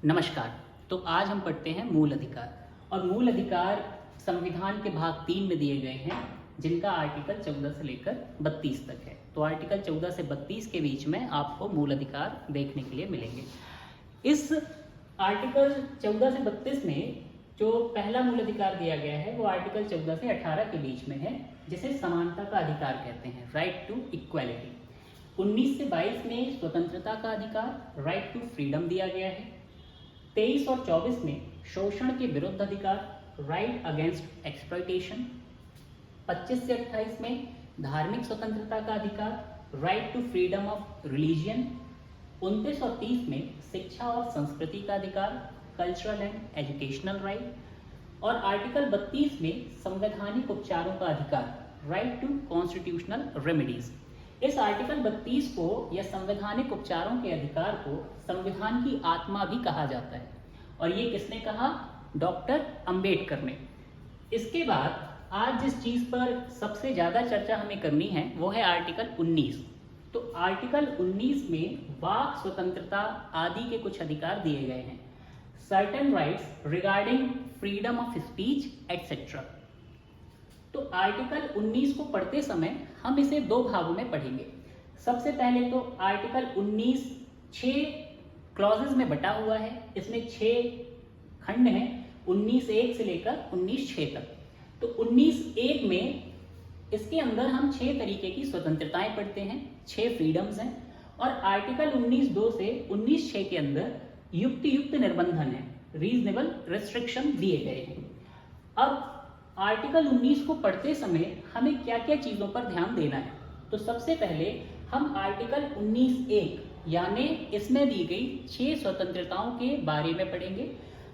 नमस्कार। तो आज हम पढ़ते हैं मूल अधिकार। और मूल अधिकार संविधान के भाग 3 में दिए गए हैं, जिनका आर्टिकल 14 से लेकर 32 तक है। तो आर्टिकल 14 से 32 के बीच में आपको मूल अधिकार देखने के लिए मिलेंगे। इस आर्टिकल 14 से 32 में जो पहला मूल अधिकार दिया गया है वो आर्टिकल 14 से 18 के बीच में है, जिसे समानता का अधिकार कहते हैं, राइट टू इक्वालिटी। 19 से 22 में स्वतंत्रता का अधिकार, राइट टू फ्रीडम दिया गया है। 23 और 24 में शोषण के विरुद्ध अधिकार, राइट अगेंस्ट एक्सप्लॉयटेशन। 25 से 28 में धार्मिक स्वतंत्रता का अधिकार, right to freedom of religion. 29 और 30 में शिक्षा और संस्कृति का अधिकार, कल्चरल एंड एजुकेशनल राइट। और आर्टिकल 32 में संवैधानिक उपचारों का अधिकार, राइट टू कॉन्स्टिट्यूशनल रेमेडीज। इस आर्टिकल 32 को या संवैधानिक उपचारों के अधिकार को संविधान की आत्मा भी कहा जाता है। और ये किसने कहा? डॉक्टर अंबेडकर ने। इसके बाद आज जिस चीज पर सबसे ज्यादा चर्चा हमें करनी है वो है आर्टिकल 19। तो आर्टिकल 19 में वाक स्वतंत्रता आदि के कुछ अधिकार दिए गए हैं, certain rights regarding freedom of speech etcetera. तो आर्टिकल 19 को पढ़ते समय हम इसे दो भागों में पढ़ेंगे। सबसे पहले तो आर्टिकल 19 6 क्लॉजेस में बटा हुआ है। इसमें 6 खंड हैं, 19(1) से लेकर 19(6) तक। तो 19(1) में इसके अंदर हम 6 तरीके की स्वतंत्रताएं पढ़ते हैं, 6 फ्रीडम्स हैं। और आर्टिकल 19(2) से 19(6) के अंदर युक्त निर्बंधन है, रीजनेबल रिस्ट्रिक्शन दिए गए हैं। अब आर्टिकल 19 को पढ़ते समय हमें क्या क्या चीजों पर ध्यान देना है? तो सबसे पहले हम आर्टिकल 19(1) यानी इसमें दी गई 6 स्वतंत्रताओं के बारे में पढ़ेंगे।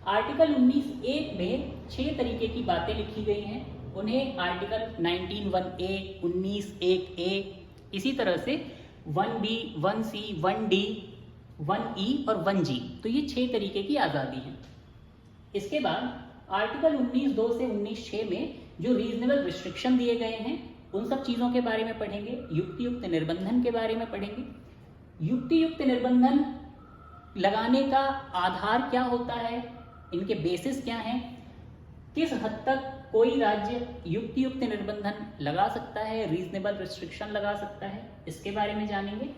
आर्टिकल 19(1) में 6 तरीके की बातें लिखी गई हैं, उन्हें आर्टिकल 19(1)(a), 19(1)(a, इसी तरह से 1B, 1C, 1D, 1E और 1G। तो ये 6 तरीके की आज़ादी है। इसके बाद आर्टिकल 19(2) से 19(6) में जो रीजनेबल रिस्ट्रिक्शन दिए गए हैं उन सब चीज़ों के बारे में पढ़ेंगे। युक्त निर्बंधन के बारे में पढ़ेंगे। युक्त निर्बंधन लगाने का आधार क्या होता है, इनके बेसिस क्या हैं, किस हद तक कोई राज्य युक्त निर्बंधन लगा सकता है, रीजनेबल रिस्ट्रिक्शन लगा सकता है, इसके बारे में जानेंगे।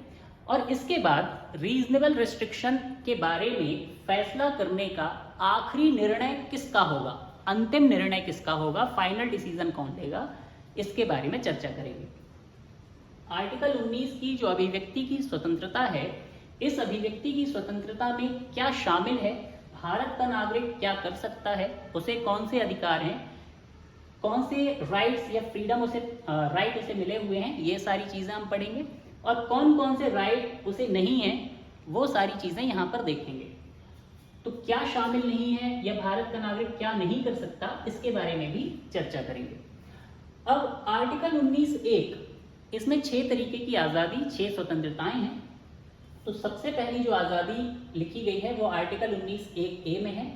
और इसके बाद रीजनेबल रिस्ट्रिक्शन के बारे में फैसला करने का आखिरी निर्णय किसका होगा, अंतिम निर्णय किसका होगा, फाइनल डिसीजन कौन लेगा, इसके बारे में चर्चा करेंगे। आर्टिकल 19 की जो अभिव्यक्ति की स्वतंत्रता है, इस अभिव्यक्ति की स्वतंत्रता में क्या शामिल है, भारत का नागरिक क्या कर सकता है, उसे कौन से अधिकार हैं, कौन से राइट्स या फ्रीडम राइट उसे मिले हुए हैं, ये सारी चीजें हम पढ़ेंगे। और कौन कौन से राइट उसे नहीं है, वो सारी चीजें यहाँ पर देखेंगे। तो क्या शामिल नहीं है या भारत का नागरिक क्या नहीं कर सकता, इसके बारे में भी चर्चा करेंगे। अब आर्टिकल 19(1), इसमें 6 तरीके की आज़ादी, 6 स्वतंत्रताएं हैं। तो सबसे पहली जो आज़ादी लिखी गई है वो आर्टिकल 19(1)(a) में है।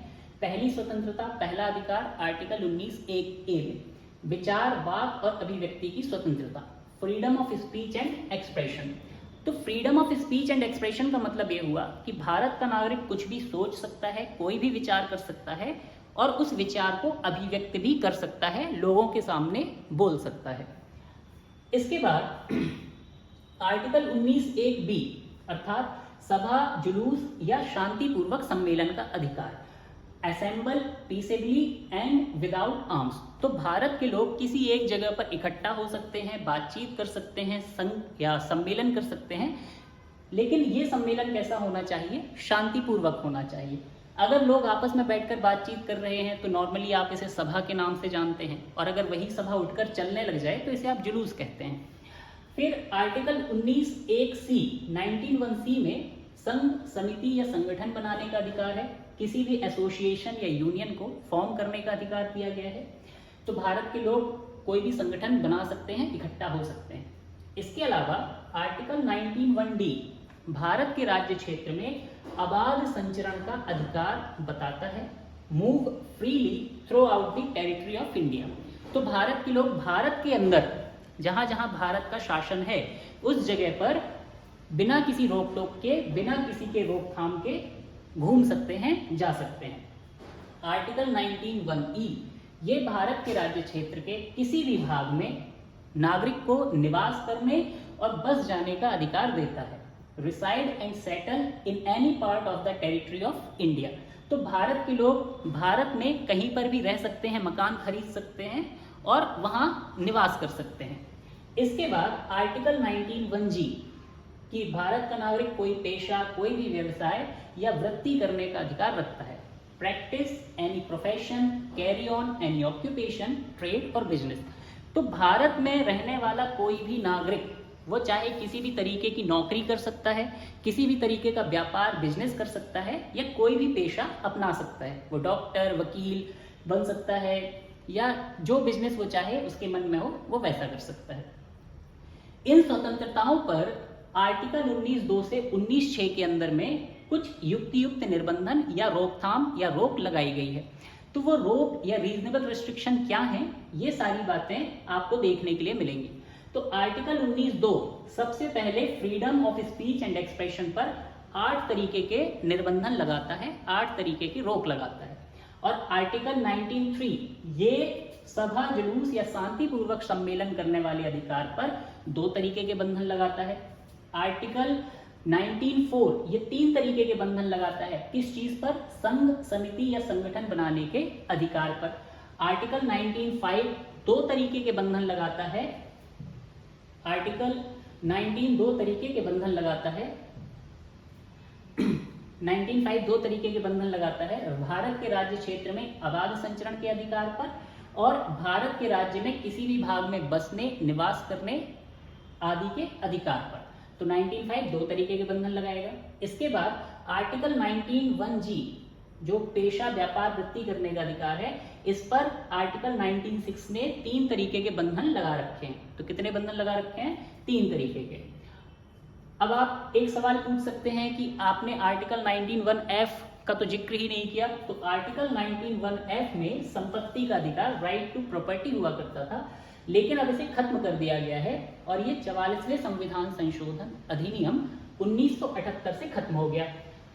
पहली स्वतंत्रता, पहला अधिकार आर्टिकल 19(1)(a) में, विचार, वाक और अभिव्यक्ति की स्वतंत्रता, freedom of speech and expression. तो freedom of speech and expression का मतलब ये हुआ कि भारत का नागरिक कुछ भी सोच सकता है, कोई भी विचार कर सकता है और उस विचार को अभिव्यक्त भी कर सकता है, लोगों के सामने बोल सकता है। इसके बाद आर्टिकल 19(1)(b) अर्थात सभा, जुलूस या शांतिपूर्वक सम्मेलन का अधिकार, assemble peaceably and without arms. तो भारत के लोग किसी एक जगह पर इकट्ठा हो सकते हैं, बातचीत कर सकते हैं, संघ या सम्मेलन कर सकते हैं, लेकिन ये सम्मेलन कैसा होना चाहिए? शांतिपूर्वक होना चाहिए। अगर लोग आपस में बैठकर बातचीत कर रहे हैं तो नॉर्मली आप इसे सभा के नाम से जानते हैं, और अगर वही सभा उठकर चलने लग जाए तो इसे आप जुलूस कहते हैं। फिर आर्टिकल 19(1)(c), 19(1)(c) में संघ, समिति या संगठन बनाने का अधिकार है, किसी भी एसोसिएशन या यूनियन को फॉर्म करने का अधिकार दिया गया है। तो भारत के लोग कोई भी संगठन बना सकते हैं, इकट्ठा हो सकते हैं। इसके अलावा आर्टिकल 19(1)(d) भारत के राज्य क्षेत्र में अबाध संचरण का अधिकार बताता है, move freely through out the territory of India. तो भारत के लोग भारत के अंदर जहां जहां भारत का शासन है उस जगह पर बिना किसी रोक टोक के, बिना किसी के रोकथाम के घूम सकते हैं, जा सकते हैं। आर्टिकल 19(1)(e) ये भारत के राज्य क्षेत्र के किसी भी भाग में नागरिक को निवास करने और बस जाने का अधिकार देता है। Reside and settle in any part of the territory of India. तो भारत के लोग भारत में कहीं पर भी रह सकते हैं, मकान खरीद सकते हैं और वहां निवास कर सकते हैं। इसके बाद आर्टिकल 19(1)(g) कि भारत का नागरिक कोई पेशा, कोई भी व्यवसाय या वृत्ति करने का अधिकार रखता है। Practice any profession, carry on any occupation, trade और बिजनेस। तो भारत में रहने वाला कोई भी नागरिक वो चाहे किसी भी तरीके की नौकरी कर सकता है, किसी भी तरीके का व्यापार, बिजनेस कर सकता है या कोई भी पेशा अपना सकता है। वो डॉक्टर, वकील बन सकता है या जो बिजनेस वो चाहे उसके मन में हो वो वैसा कर सकता है। इन स्वतंत्रताओं पर आर्टिकल 19(2) से 19(6) के अंदर में कुछ युक्त निर्बंधन या रोकथाम या रोक लगाई गई है। तो वो रोक या रीजनेबल रिस्ट्रिक्शन क्या है, ये सारी बातें आपको देखने के लिए मिलेंगी। तो आर्टिकल 19(2) सबसे पहले freedom of speech and expression पर 8 तरीके के निर्बंधन लगाता है, 8 तरीके की रोक लगाता है। और आर्टिकल 19(3) ये सभा, जुलूस या शांतिपूर्वक सम्मेलन करने वाले अधिकार पर 2 तरीके के बंधन लगाता है। आर्टिकल 19(4) ये 3 तरीके के बंधन लगाता है। किस चीज पर? संघ, समिति या संगठन बनाने के अधिकार पर। आर्टिकल 19(5) 2 तरीके के बंधन लगाता है। आर्टिकल 19 2 तरीके के बंधन लगाता है। 19(5) 2 तरीके के बंधन लगाता है भारत के राज्य क्षेत्र में अबाध संचरण के अधिकार पर और भारत के राज्य में किसी भी भाग में बसने, निवास करने आदि के अधिकार पर। तो 19(5) 2 तरीके के बंधन लगाएगा। इसके बाद आर्टिकल 19(1)(g) जो पेशा, व्यापार, वृत्ति करने का अधिकार है, इस पर आर्टिकल 19(6) ने 3 तरीके के बंधन लगा रखे हैं। तो कितने बंधन लगा रखे हैं? 3 तरीके के। अब आप एक सवाल पूछ सकते हैं कि आपने आर्टिकल 19(1)(f) का तो जिक्र ही नहीं किया। तो आर्टिकल 19(1)(f) में संपत्ति का अधिकार, राइट टू प्रॉपर्टी हुआ करता था, लेकिन अब इसे खत्म कर दिया गया है और ये 44वें संविधान संशोधन अधिनियम 1978 से खत्म हो गया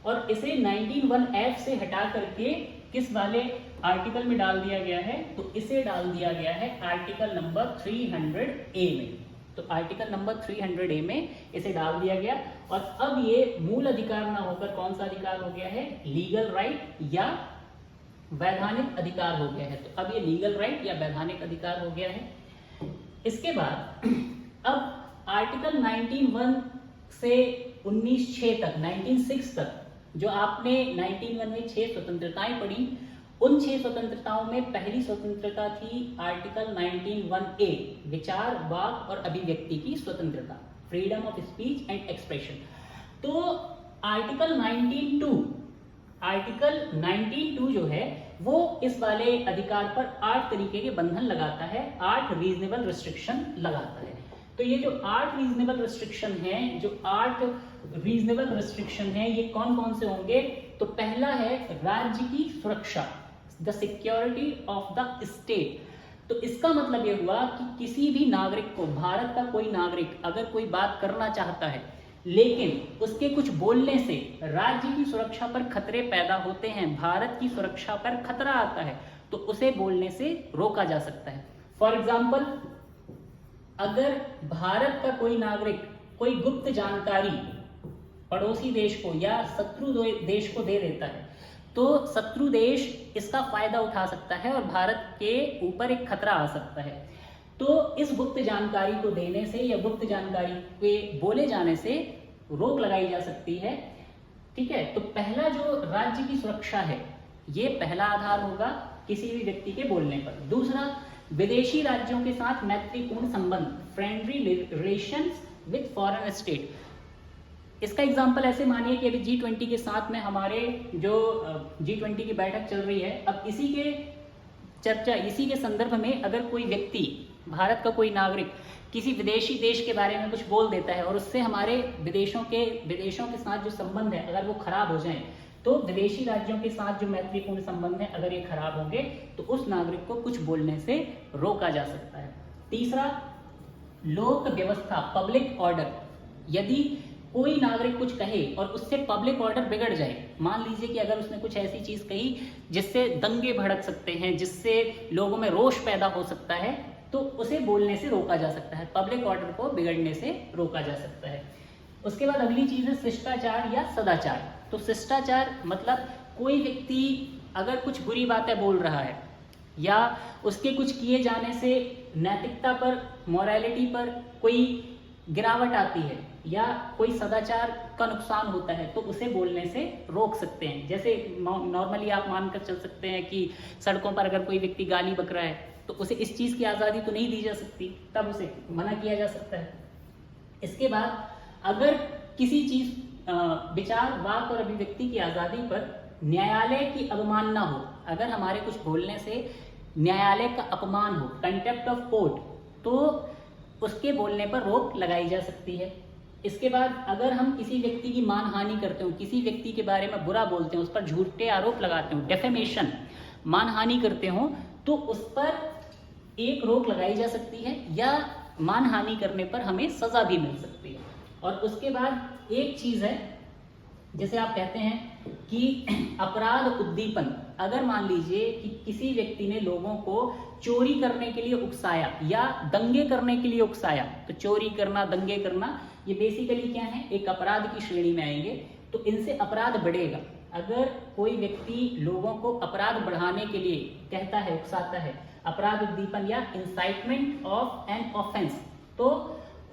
और इसे 19(1)(f) से हटा करके किस वाले आर्टिकल में डाल दिया गया है? तो इसे डाल दिया गया है आर्टिकल नंबर 300A में। तो आर्टिकल नंबर 300A में इसे डाल दिया गया और अब ये मूल अधिकार ना होकर कौन सा अधिकार हो गया है? लीगल राइट या वैधानिक अधिकार हो गया है। तो अब ये लीगल राइट या वैधानिक अधिकार हो गया है। इसके बाद अब आर्टिकल 19(1) से 19(6) तक, 19(6) तक जो आपने 19(1) में 6 स्वतंत्रताएं पढ़ी, उन 6 स्वतंत्रताओं में पहली स्वतंत्रता थी आर्टिकल 19(1)(a) विचार, वाक और अभिव्यक्ति की स्वतंत्रता, freedom of speech and expression. तो आर्टिकल 19(2) जो है वो इस वाले अधिकार पर 8 तरीके के बंधन लगाता है, 8 रीजनेबल रिस्ट्रिक्शन लगाता है। तो ये जो 8 रीजनेबल रिस्ट्रिक्शन हैं, जो 8 रीजनेबल रिस्ट्रिक्शन हैं, ये कौन कौन से होंगे? तो पहला है राज्य की सुरक्षा, the security of the state. तो इसका मतलब ये हुआ कि किसी भी नागरिक को, भारत का कोई नागरिक अगर कोई बात करना चाहता है लेकिन उसके कुछ बोलने से राज्य की सुरक्षा पर खतरे पैदा होते हैं, भारत की सुरक्षा पर खतरा आता है, तो उसे बोलने से रोका जा सकता है। फॉर एग्जाम्पल, अगर भारत का कोई नागरिक कोई गुप्त जानकारी पड़ोसी देश को या शत्रु देश को दे देता है, तो शत्रु देश इसका फायदा उठा सकता है और भारत के ऊपर एक खतरा आ सकता है। तो इस गुप्त जानकारी को देने से या गुप्त जानकारी के बोले जाने से रोक लगाई जा सकती है। ठीक है, तो पहला जो राज्य की सुरक्षा है, ये पहला आधार होगा किसी भी व्यक्ति के बोलने पर। दूसरा, विदेशी राज्यों के साथ मैत्रीपूर्ण संबंध, friendly relations with foreign state. इसका एग्जाम्पल ऐसे मानिए कि अभी G20 के साथ में हमारे जो G20 की बैठक चल रही है, अब इसी के संदर्भ में अगर कोई व्यक्ति, भारत का कोई नागरिक किसी विदेशी देश के बारे में कुछ बोल देता है और उससे हमारे विदेशों के साथ जो संबंध है अगर वो खराब हो जाएं, तो विदेशी राज्यों के साथ जो मैत्रीपूर्ण संबंध है अगर ये खराब होंगे तो उस नागरिक को कुछ बोलने से रोका जा सकता है। तीसरा, लोक व्यवस्था, पब्लिक ऑर्डर। यदि कोई नागरिक कुछ कहे और उससे पब्लिक ऑर्डर बिगड़ जाए, मान लीजिए कि अगर उसने कुछ ऐसी चीज कही जिससे दंगे भड़क सकते हैं, जिससे लोगों में रोष पैदा हो सकता है, तो उसे बोलने से रोका जा सकता है, पब्लिक ऑर्डर को बिगड़ने से रोका जा सकता है। उसके बाद अगली चीज है शिष्टाचार या सदाचार। तो शिष्टाचार मतलब कोई व्यक्ति अगर कुछ बुरी बातें बोल रहा है या उसके कुछ किए जाने से नैतिकता पर, मोरालिटी पर कोई गिरावट आती है या कोई सदाचार का नुकसान होता है, तो उसे बोलने से रोक सकते हैं। जैसे नॉर्मली आप मानकर चल सकते हैं कि सड़कों पर अगर कोई व्यक्ति गाली बक रहा है तो उसे इस चीज की आज़ादी तो नहीं दी जा सकती, तब उसे मना किया जा सकता है। इसके बाद अगर किसी चीज विचार, वाक और अभिव्यक्ति की आज़ादी पर न्यायालय की अवमानना हो, अगर हमारे कुछ बोलने से न्यायालय का अपमान हो, कंटेम्प्ट ऑफ कोर्ट, तो उसके बोलने पर रोक लगाई जा सकती है। इसके बाद अगर हम किसी व्यक्ति की मानहानि करते हो, किसी व्यक्ति के बारे में बुरा बोलते हो, उस पर झूठे आरोप लगाते हो, डेफेमेशन, मानहानि करते हो, तो उस पर एक रोक लगाई जा सकती है या मानहानि करने पर हमें सजा भी मिल सकती है। और उसके बाद एक चीज है जैसे आप कहते हैं कि अपराध उद्दीपन, अगर मान लीजिए कि किसी व्यक्ति ने लोगों को चोरी करने के लिए उकसाया या दंगे करने के लिए उकसाया, तो चोरी करना, दंगे करना, ये बेसिकली क्या है, एक अपराध की श्रेणी में आएंगे, तो इनसे अपराध बढ़ेगा। अगर कोई व्यक्ति लोगों को अपराध बढ़ाने के लिए कहता है, उकसाता है, अपराध उद्दीपन या इंसाइटमेंट ऑफ एन ऑफेंस, तो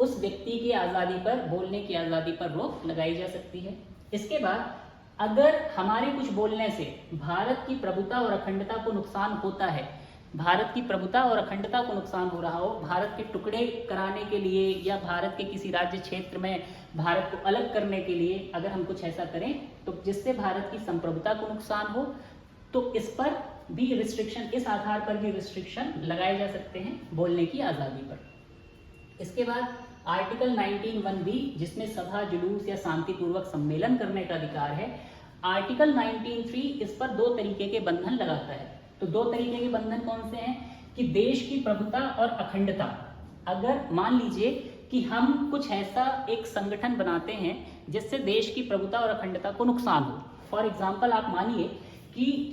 उस व्यक्ति की आज़ादी पर, बोलने की आज़ादी पर रोक लगाई जा सकती है। इसके बाद अगर हमारे कुछ बोलने से भारत की प्रभुता और अखंडता को नुकसान होता है, भारत की प्रभुता और अखंडता को नुकसान हो रहा हो, भारत के टुकड़े कराने के लिए या भारत के किसी राज्य क्षेत्र में भारत को अलग करने के लिए अगर हम कुछ ऐसा करें तो जिससे भारत की संप्रभुता को नुकसान हो, तो इस पर भी रिस्ट्रिक्शन, इस आधार पर भी रिस्ट्रिक्शन लगाए जा सकते हैं बोलने की आज़ादी पर। इसके बाद आर्टिकल 19(1)(b जिसमें सभा, जुलूस या शांतिपूर्वक सम्मेलन करने का अधिकार है। आर्टिकल 19(3) इस पर दो तरीके के बंधन लगाता है। तो दो तरीके के बंधन कौन से हैं कि देश की प्रभुता और अखंडता, अगर मान लीजिए कि हम कुछ ऐसा एक संगठन बनाते हैं जिससे देश की प्रभुता और अखंडता को नुकसान हो। फॉर एग्जाम्पल आप मानिए कि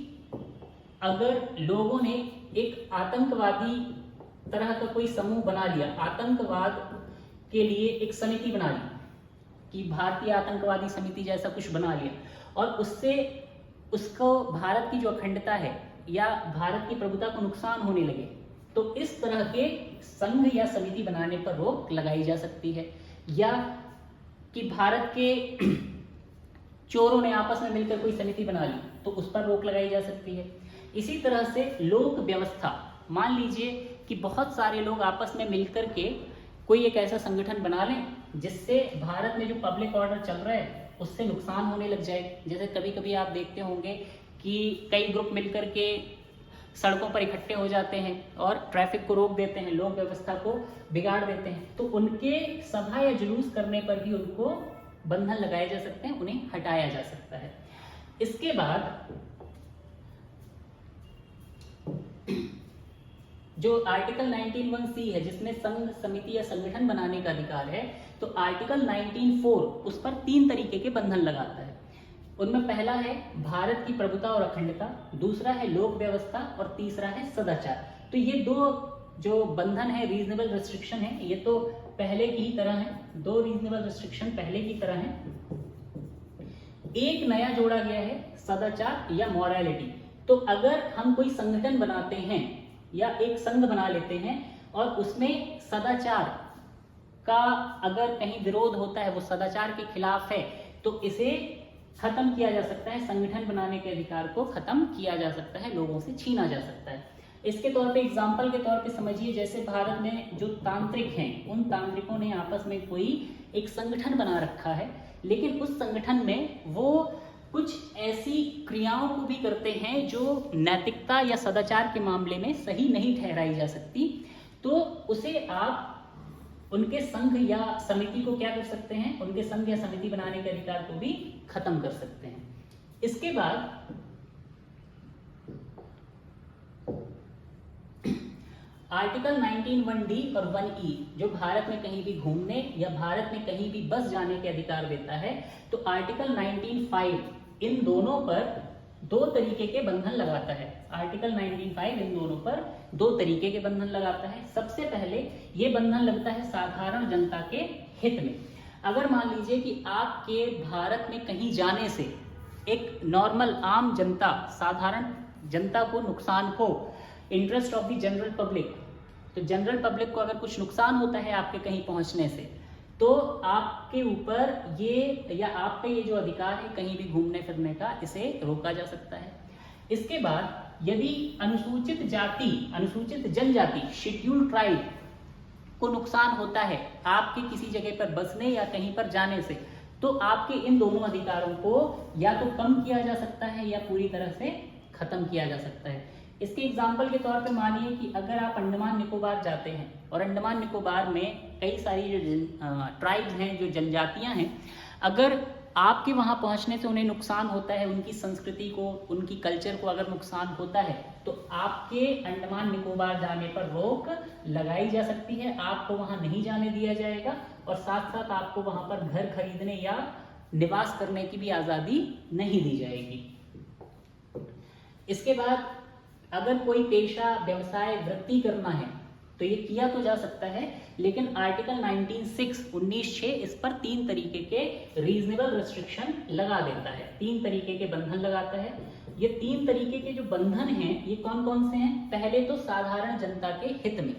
अगर लोगों ने एक आतंकवादी तरह का कोई समूह बना लिया, आतंकवाद के लिए एक समिति बना ली कि भारतीय आतंकवादी समिति जैसा कुछ बना लिया, और उससे उसको भारत की जो अखंडता है या भारत की प्रभुता को नुकसान होने लगे, तो इस तरह के संघ या समिति बनाने पर रोक लगाई जा सकती है। या कि भारत के चोरों ने आपस में मिलकर कोई समिति बना ली तो उस पर रोक लगाई जा सकती है। इसी तरह से लोक व्यवस्था, मान लीजिए कि बहुत सारे लोग आपस में मिलकर के कोई एक ऐसा संगठन बना लें जिससे भारत में जो पब्लिक ऑर्डर चल रहा है उससे नुकसान होने लग जाए। जैसे कभी कभी आप देखते होंगे कि कई ग्रुप मिलकर के सड़कों पर इकट्ठे हो जाते हैं और ट्रैफिक को रोक देते हैं, लोक व्यवस्था को बिगाड़ देते हैं, तो उनके सभा या जुलूस करने पर भी उनको बंधन लगाए जा सकते हैं, उन्हें हटाया जा सकता है। इसके बाद जो आर्टिकल 19(1)(c है जिसमें संघ, समिति या संगठन बनाने का अधिकार है, तो आर्टिकल 19(4) उस पर तीन तरीके के बंधन लगाता है। उनमें पहला है भारत की प्रभुता और अखंडता, दूसरा है लोक व्यवस्था और तीसरा है सदाचार। तो ये दो जो बंधन है, रीजनेबल रिस्ट्रिक्शन है, ये तो पहले की ही तरह है, दो रीजनेबल रिस्ट्रिक्शन पहले की तरह है। एक नया जोड़ा गया है सदाचार या मॉरलिटी। तो अगर हम कोई संगठन बनाते हैं या एक संघ बना लेते हैं और उसमें सदाचार का अगर कहीं विरोध होता है, वो सदाचार के खिलाफ है, तो इसे खत्म किया जा सकता है, संगठन बनाने के अधिकार को खत्म किया जा सकता है, लोगों से छीना जा सकता है। इसके तौर पे एग्जाम्पल के तौर पे समझिए, जैसे भारत में जो तांत्रिक हैं, उन तांत्रिकों ने आपस में कोई एक संगठन बना रखा है, लेकिन उस संगठन में वो कुछ ऐसी क्रियाओं को भी करते हैं जो नैतिकता या सदाचार के मामले में सही नहीं ठहराई जा सकती, तो उसे आप उनके संघ या समिति को क्या कर सकते हैं, उनके संघ या समिति बनाने के अधिकार को भी खत्म कर सकते हैं। इसके बाद आर्टिकल 19(1)(d) और 1(e) जो भारत में कहीं भी घूमने या भारत में कहीं भी बस जाने के अधिकार देता है, तो आर्टिकल 19(5) इन दोनों पर दो तरीके के बंधन लगाता है। आर्टिकल 19(5) इन दोनों पर दो तरीके के बंधन लगाता है। सबसे पहले ये बंधन लगता है साधारण जनता के हित में। अगर मान लीजिए कि आपके भारत में कहीं जाने से एक नॉर्मल आम जनता, साधारण जनता को नुकसान हो, interest of the general public, तो जनरल पब्लिक को अगर कुछ नुकसान होता है आपके कहीं पहुंचने से, तो आपके ऊपर ये या आपका ये जो अधिकार है कहीं भी घूमने फिरने का, इसे रोका जा सकता है। इसके बाद यदि अनुसूचित जाति, अनुसूचित जनजाति, शेड्यूल्ड ट्राइब को नुकसान होता है आपके किसी जगह पर बसने या कहीं पर जाने से, तो आपके इन दोनों अधिकारों को या तो कम किया जा सकता है या पूरी तरह से खत्म किया जा सकता है। इसके एग्जाम्पल के तौर पे मानिए कि अगर आप अंडमान निकोबार जाते हैं और अंडमान निकोबार में कई सारी जो ट्राइब्स हैं, जो जनजातियां हैं, अगर आपके वहां पहुंचने से उन्हें नुकसान होता है, उनकी संस्कृति को, उनकी कल्चर को अगर नुकसान होता है, तो आपके अंडमान निकोबार जाने पर रोक लगाई जा सकती है, आपको वहां नहीं जाने दिया जाएगा और साथ साथ आपको वहां पर घर खरीदने या निवास करने की भी आज़ादी नहीं दी जाएगी। इसके बाद अगर कोई पेशा, व्यवसाय, वृत्ति करना है तो ये किया तो जा सकता है, लेकिन आर्टिकल 19(6) इस पर 3 तरीके के रीजनेबल रिस्ट्रिक्शन लगा देता है, 3 तरीके के बंधन लगाता है। ये 3 तरीके के जो बंधन हैं ये कौन कौन से हैं? पहले तो साधारण जनता के हित में।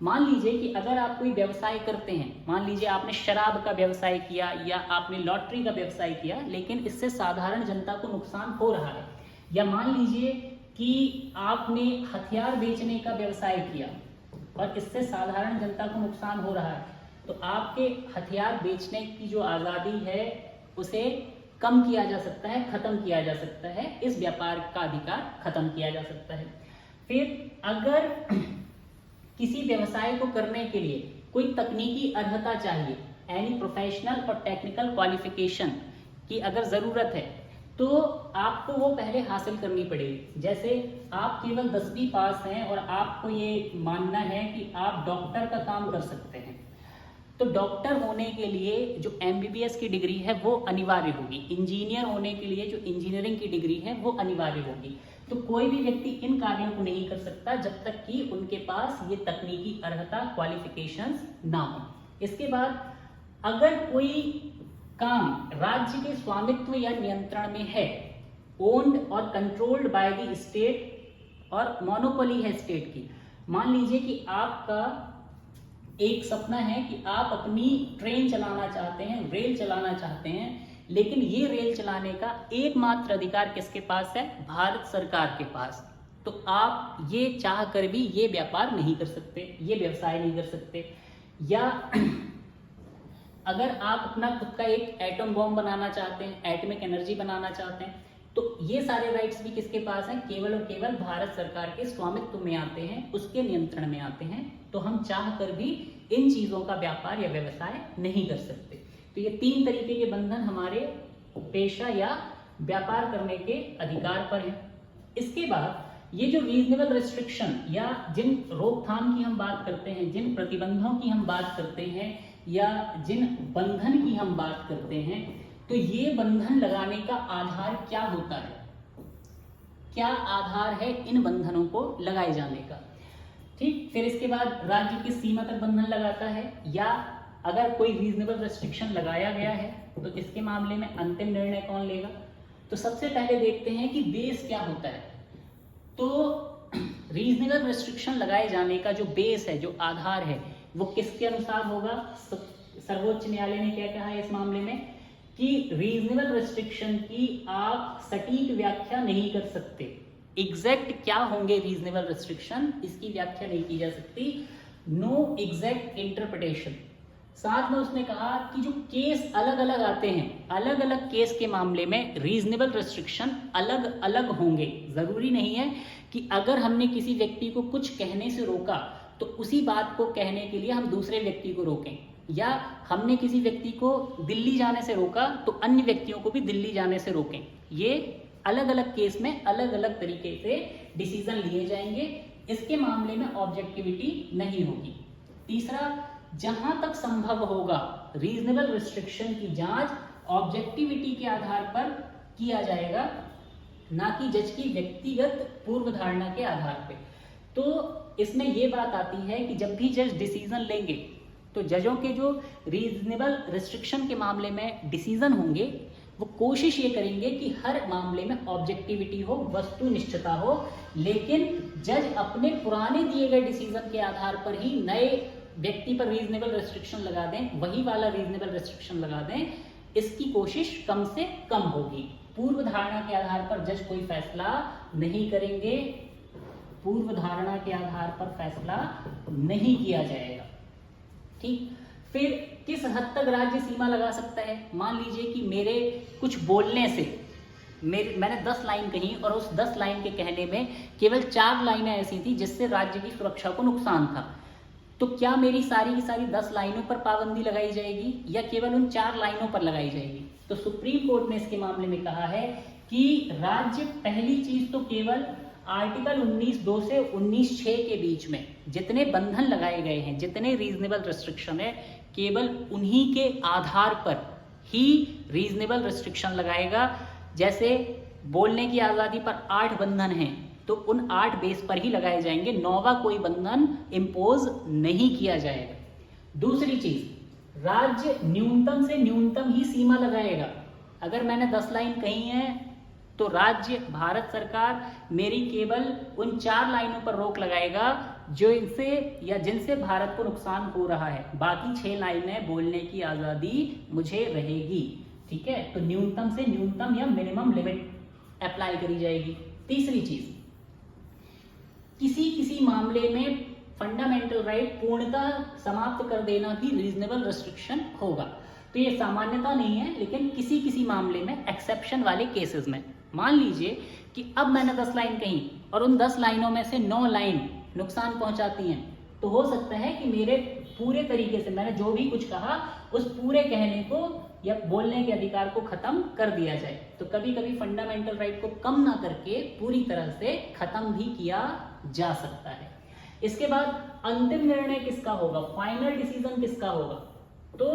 मान लीजिए कि अगर आप कोई व्यवसाय करते हैं, मान लीजिए आपने शराब का व्यवसाय किया या आपने लॉटरी का व्यवसाय किया, लेकिन इससे साधारण जनता को नुकसान हो रहा है, या मान लीजिए कि आपने हथियार बेचने का व्यवसाय किया और इससे साधारण जनता को नुकसान हो रहा है, तो आपके हथियार बेचने की जो आज़ादी है उसे कम किया जा सकता है, खत्म किया जा सकता है, इस व्यापार का अधिकार खत्म किया जा सकता है। फिर अगर किसी व्यवसाय को करने के लिए कोई तकनीकी अर्हता चाहिए, एनी प्रोफेशनल और टेक्निकल क्वालिफिकेशन की अगर ज़रूरत है, तो आपको वो पहले हासिल करनी पड़ेगी। जैसे आप केवल 10वीं पास हैं और आपको ये मानना है कि आप डॉक्टर का काम कर सकते हैं, तो डॉक्टर होने के लिए जो MBBS की डिग्री है वो अनिवार्य होगी, इंजीनियर होने के लिए जो इंजीनियरिंग की डिग्री है वो अनिवार्य होगी। तो कोई भी व्यक्ति इन कार्यों को नहीं कर सकता जब तक कि उनके पास ये तकनीकी अर्हता, क्वालिफिकेशंस ना हो। इसके बाद अगर कोई काम राज्य के स्वामित्व या नियंत्रण में है, ओन्ड और कंट्रोल्ड बाय द स्टेट, और मोनोपोली है स्टेट की। मान लीजिए कि आपका एक सपना है कि आप अपनी ट्रेन चलाना चाहते हैं, रेल चलाना चाहते हैं, लेकिन ये रेल चलाने का एकमात्र अधिकार किसके पास है? भारत सरकार के पास। तो आप ये चाह कर भी ये व्यापार नहीं कर सकते, ये व्यवसाय नहीं कर सकते। या अगर आप अपना खुद का एक एटम बॉम्ब बनाना चाहते हैं, एटॉमिक एनर्जी बनाना चाहते हैं, तो ये सारे राइट्स भी किसके पास हैं? केवल और केवल भारत सरकार के स्वामित्व में आते हैं, उसके नियंत्रण में आते हैं। तो हम चाह कर भी इन चीजों का व्यापार या व्यवसाय नहीं कर सकते। तो ये 3 तरीके के बंधन हमारे पेशा या व्यापार करने के अधिकार पर है। इसके बाद ये जो रीजनेबल रिस्ट्रिक्शन या जिन रोकथाम की हम बात करते हैं, जिन प्रतिबंधों की हम बात करते हैं या जिन बंधन की हम बात करते हैं, तो ये बंधन लगाने का आधार क्या होता है? क्या आधार है इन बंधनों को लगाए जाने का? ठीक। फिर इसके बाद राज्य की सीमा तक बंधन लगाता है, या अगर कोई रीजनेबल रिस्ट्रिक्शन लगाया गया है तो इसके मामले में अंतिम निर्णय कौन लेगा? तो सबसे पहले देखते हैं कि बेस क्या होता है। तो रीजनेबल रिस्ट्रिक्शन लगाए जाने का जो बेस है, जो आधार है, वो किसके अनुसार होगा? सर्वोच्च न्यायालय ने क्या कहा है इस मामले में कि रीजनेबल रिस्ट्रिक्शन की आप सटीक व्याख्या नहीं कर सकते। एग्जैक्ट क्या होंगे रीजनेबल रिस्ट्रिक्शन, इसकी व्याख्या नहीं की जा सकती। No exact interpretation. साथ में उसने कहा कि जो केस अलग अलग आते हैं, अलग अलग केस के मामले में रीजनेबल रिस्ट्रिक्शन अलग अलग होंगे। जरूरी नहीं है कि अगर हमने किसी व्यक्ति को कुछ कहने से रोका तो उसी बात को कहने के लिए हम दूसरे व्यक्ति को रोकें, या हमने किसी व्यक्ति को दिल्ली जाने से रोका तो अन्य व्यक्तियों को भी दिल्ली जाने से रोकें। ये अलग अलग केस में अलग अलग तरीके से डिसीजन लिए जाएंगे। इसके मामले में ऑब्जेक्टिविटी नहीं होगी। तीसरा, जहां तक संभव होगा रीजनेबल रिस्ट्रिक्शन की जांच ऑब्जेक्टिविटी के आधार पर किया जाएगा, ना कि जज की व्यक्तिगत पूर्व धारणा के आधार पे। तो इसमें यह बात आती है कि जब भी जज डिसीजन लेंगे तो जजों के जो रीजनेबल रिस्ट्रिक्शन के मामले में डिसीजन होंगे वो कोशिश ये करेंगे कि हर मामले में ऑब्जेक्टिविटी हो, वस्तुनिष्ठता हो, लेकिन जज अपने पुराने दिए गए डिसीजन के आधार पर ही नए व्यक्ति पर रीजनेबल रिस्ट्रिक्शन लगा दें, वही वाला रीजनेबल रिस्ट्रिक्शन लगा दें, इसकी कोशिश कम से कम होगी। पूर्व धारणा के आधार पर जज कोई फैसला नहीं करेंगे, पूर्व धारणा के आधार पर फैसला नहीं किया जाएगा। ठीक, फिर किस हद तक राज्य सीमा लगा सकता है? मान लीजिए कि मेरे कुछ बोलने से मैंने 10 लाइन कही और उस 10 लाइन के कहने में केवल 4 लाइनें ऐसी थी जिससे राज्य की सुरक्षा को नुकसान था, तो क्या मेरी सारी की सारी 10 लाइनों पर पाबंदी लगाई जाएगी या केवल उन 4 लाइनों पर लगाई जाएगी? तो सुप्रीम कोर्ट ने इसके मामले में कहा है कि राज्य पहली चीज तो केवल आर्टिकल 19(2) से 19(6) के बीच में जितने बंधन लगाए गए हैं, जितने रीजनेबल रिस्ट्रिक्शन है, केवल उन्हीं के आधार पर ही रीजनेबल रिस्ट्रिक्शन लगाएगा। जैसे बोलने की आज़ादी पर 8 बंधन हैं तो उन 8 बेस पर ही लगाए जाएंगे, 9वां कोई बंधन इम्पोज नहीं किया जाएगा। दूसरी चीज, राज्य न्यूनतम से न्यूनतम ही सीमा लगाएगा। अगर मैंने 10 लाइन कही है तो राज्य, भारत सरकार मेरी केवल उन 4 लाइनों पर रोक लगाएगा जो इनसे या जिनसे भारत को नुकसान हो रहा है, बाकी 6 लाइनें बोलने की आज़ादी मुझे रहेगी। ठीक है, तो न्यूनतम से न्यूनतम या मिनिमम लिमिट अप्लाई करी जाएगी। तीसरी चीज, किसी मामले में फंडामेंटल राइट पूर्णतः समाप्त कर देना भी रीजनेबल रिस्ट्रिक्शन होगा। तो ये सामान्यता नहीं है, लेकिन किसी मामले में एक्सेप्शन वाले केसेस में, मान लीजिए कि अब मैंने 10 लाइन कही और उन 10 लाइनों में से 9 लाइन नुकसान पहुंचाती हैं, तो हो सकता है कि मेरे पूरे तरीके से मैंने जो भी कुछ कहा उस पूरे कहने को या बोलने के अधिकार को खत्म कर दिया जाए। तो कभी कभी फंडामेंटल राइट को कम ना करके पूरी तरह से खत्म भी किया जा सकता है। इसके बाद अंतिम निर्णय किसका होगा, फाइनल डिसीजन किसका होगा? तो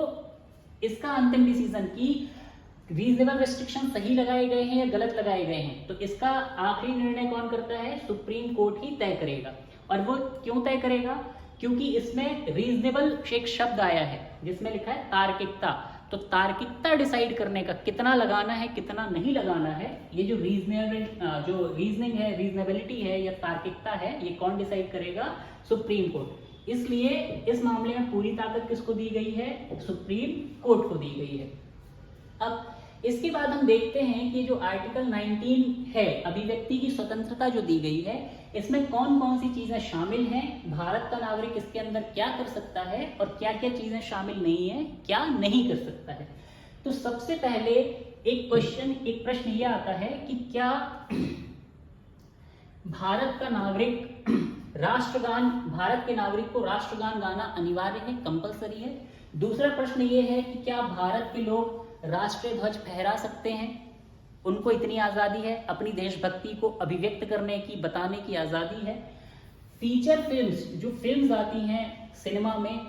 इसका अंतिम डिसीजन की रीजनेबल रिस्ट्रिक्शन सही लगाए गए हैं या गलत लगाए गए हैं, तो इसका आखिरी निर्णय कौन करता है? सुप्रीम कोर्ट ही तय करेगा। और वो क्यों तय करेगा? क्योंकि इसमें रीजनेबल एक शब्द आया है जिसमें लिखा है तार्किकता। तो तार्किकता डिसाइड करने का, कितना लगाना है कितना नहीं लगाना है, ये जो रीजनिंग है, रीजनेबिलिटी है या तार्किकता है, ये कौन डिसाइड करेगा? Supreme court. इसलिए इस मामले में पूरी ताकत किसको दी गई है? सुप्रीम कोर्ट को दी गई है। अब इसके बाद हम देखते हैं कि जो आर्टिकल 19 है, अभिव्यक्ति की स्वतंत्रता जो दी गई है, इसमें कौन कौन सी चीजें शामिल हैं, भारत का नागरिक इसके अंदर क्या कर सकता है और क्या क्या चीजें शामिल नहीं है, क्या नहीं कर सकता है। तो सबसे पहले एक प्रश्न यह आता है कि क्या भारत का नागरिक भारत के नागरिक को राष्ट्रगान गाना अनिवार्य है, कंपलसरी है? दूसरा प्रश्न ये है कि क्या भारत के लोग राष्ट्रीय ध्वज फहरा सकते हैं? उनको इतनी आज़ादी है, अपनी देशभक्ति को अभिव्यक्त करने की, बताने की आज़ादी है। फीचर फिल्म्स, जो फिल्म्स आती हैं सिनेमा में,